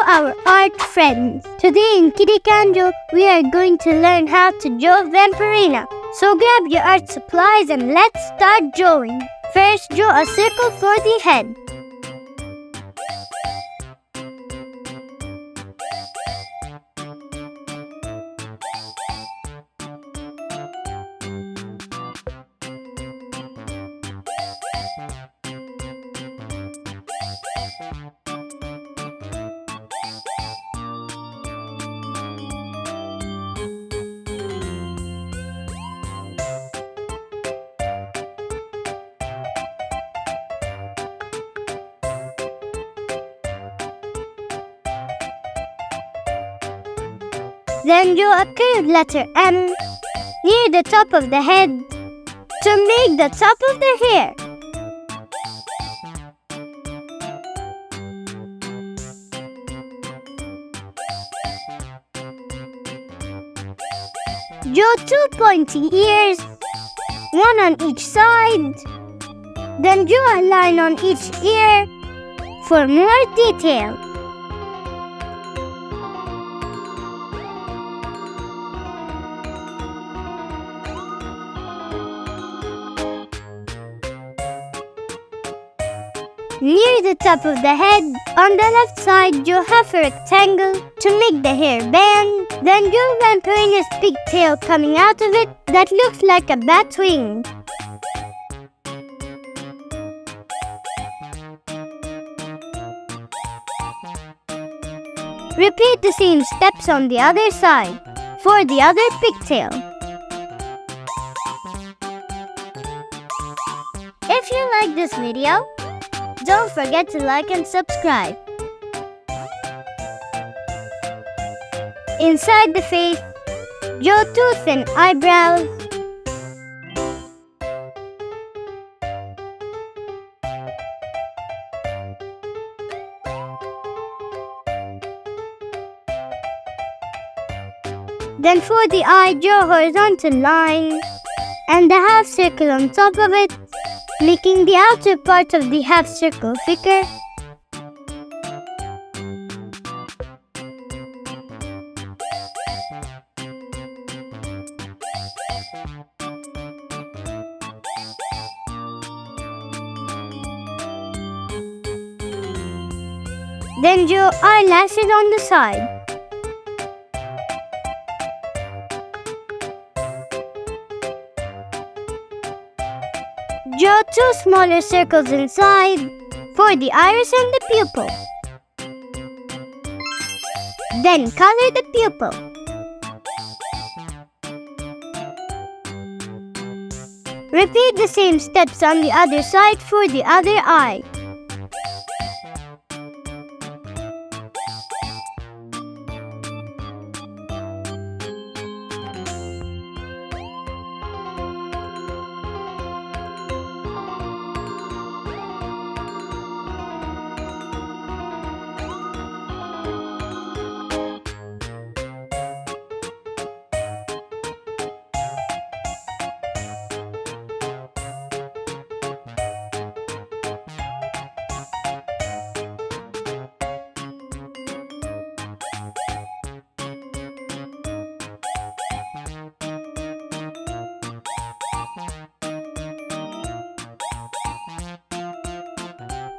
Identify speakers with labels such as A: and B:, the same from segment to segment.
A: Hello, our art friends. Today in Kitty Kanjo, we are going to learn how to draw Vampirina. So grab your art supplies and let's start drawing. First, draw a circle for the head. Then draw a curved letter M near the top of the head to make the top of the hair. Draw two pointy ears, one on each side. Then draw a line on each ear for more detail. Near the top of the head, on the left side, draw half a rectangle to make the hair band. Then draw Vampirina's pigtail coming out of it that looks like a bat wing. Repeat the same steps on the other side for the other pigtail. If you like this video, don't forget to like and subscribe. Inside the face, draw two thin eyebrows. Then for the eye, draw a horizontal line and a half circle on top of it, making the outer part of the half circle thicker. Then draw eyelashes on the side. Draw two smaller circles inside for the iris and the pupil. Then color the pupil. Repeat the same steps on the other side for the other eye.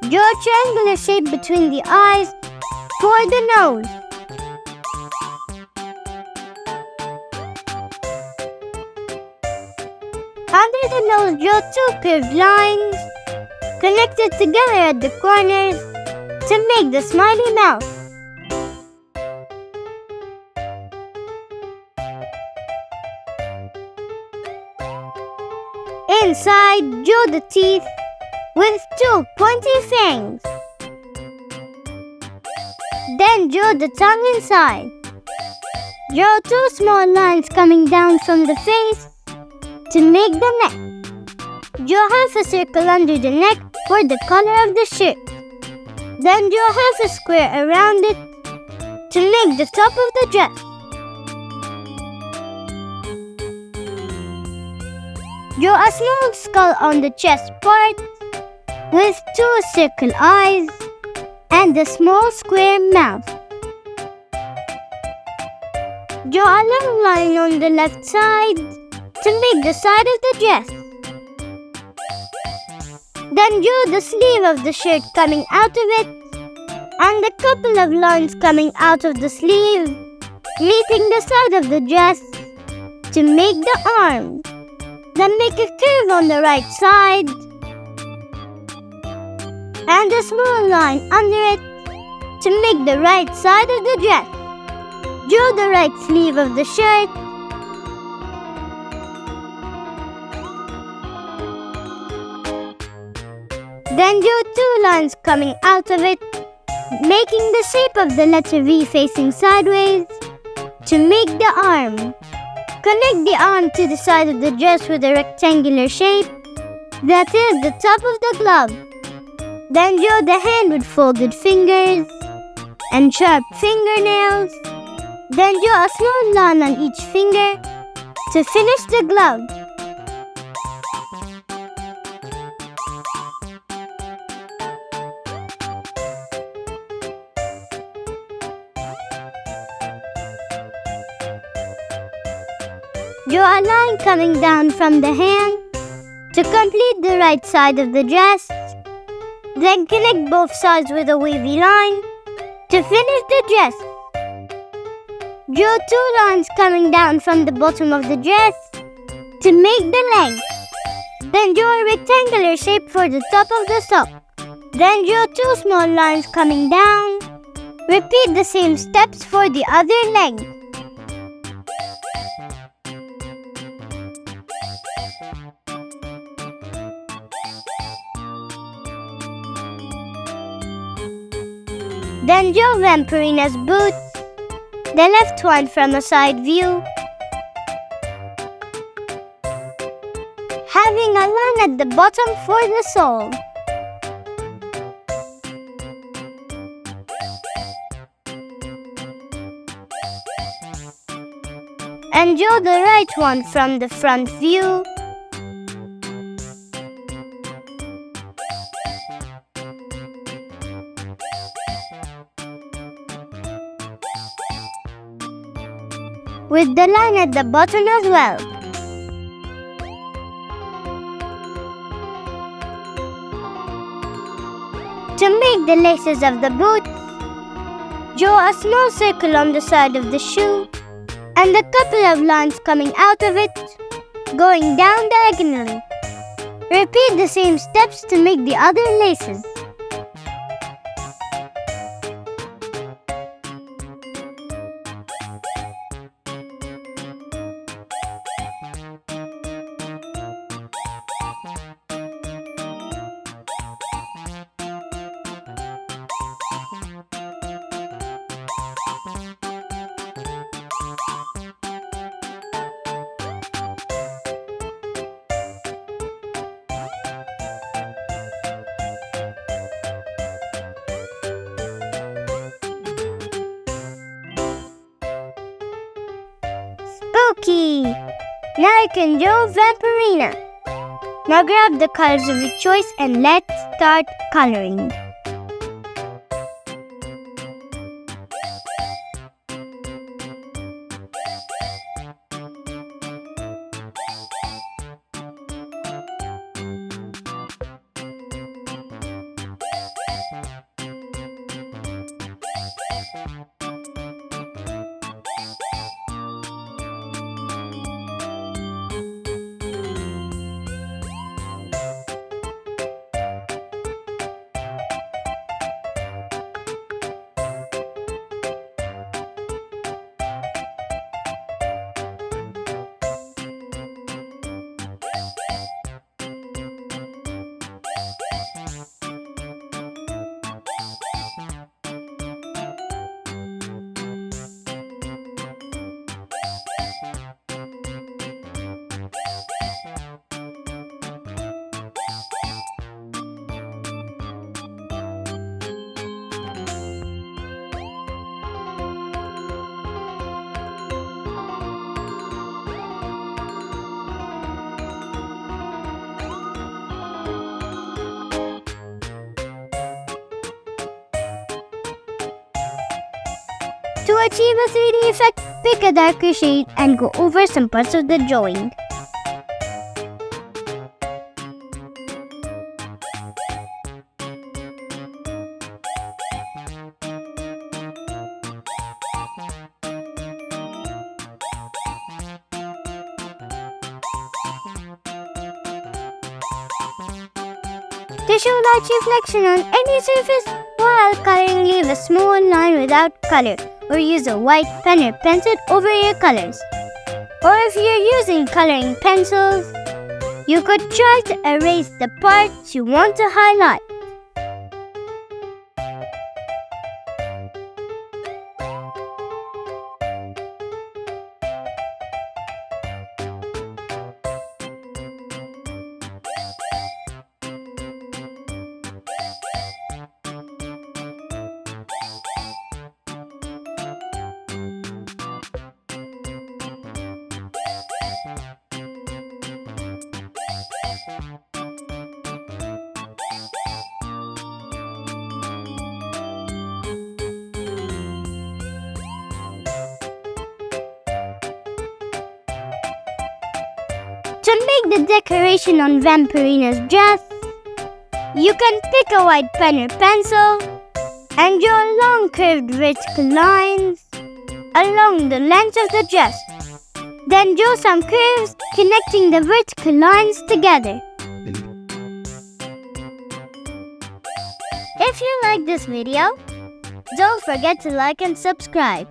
A: Draw a triangular shape between the eyes for the nose. Under the nose, draw two curved lines connected together at the corners to make the smiley mouth. Inside, draw the teeth with two pointy fangs. Then draw the tongue inside. Draw two small lines coming down from the face to make the neck. Draw half a circle under the neck for the color of the shirt. Then draw half a square around it to make the top of the dress. Draw a small skull on the chest part with two circle eyes and a small square mouth. Draw a long line on the left side to make the side of the dress. Then draw the sleeve of the shirt coming out of it and a couple of lines coming out of the sleeve, meeting the side of the dress to make the arm. Then make a curve on the right side and a small line under it to make the right side of the dress. Draw the right sleeve of the shirt then draw two lines coming out of it, making the shape of the letter V facing sideways to make the arm. Connect the arm to the side of the dress with a rectangular shape that is the top of the glove. Then draw the hand with folded fingers and sharp fingernails. Then draw a small line on each finger to finish the glove. Draw a line coming down from the hand to complete the right side of the dress. Then connect both sides with a wavy line to finish the dress. Draw two lines coming down from the bottom of the dress to make the leg. Then draw a rectangular shape for the top of the sock. Then draw two small lines coming down. Repeat the same steps for the other leg. Then draw Vampirina's boots, the left one from a side view, having a line at the bottom for the sole. And draw the right one from the front view. With the line at the bottom as well. To make the laces of the boots, draw a small circle on the side of the shoe and a couple of lines coming out of it, going down diagonally. Repeat the same steps to make the other laces. Spooky! Now you can draw Vampirina. Now grab the colors of your choice and let's start coloring. To achieve a 3D effect, pick a darker shade and go over some parts of the drawing. To show light reflection on any surface, while coloring, leave a small line without color, or use a white pen or pencil over your colors. Or if you're using coloring pencils, you could try to erase the parts you want to highlight. To make the decoration on Vampirina's dress, you can pick a white pen or pencil and draw long curved vertical lines along the length of the dress. Then draw some curves connecting the vertical lines together. If you like this video, don't forget to like and subscribe.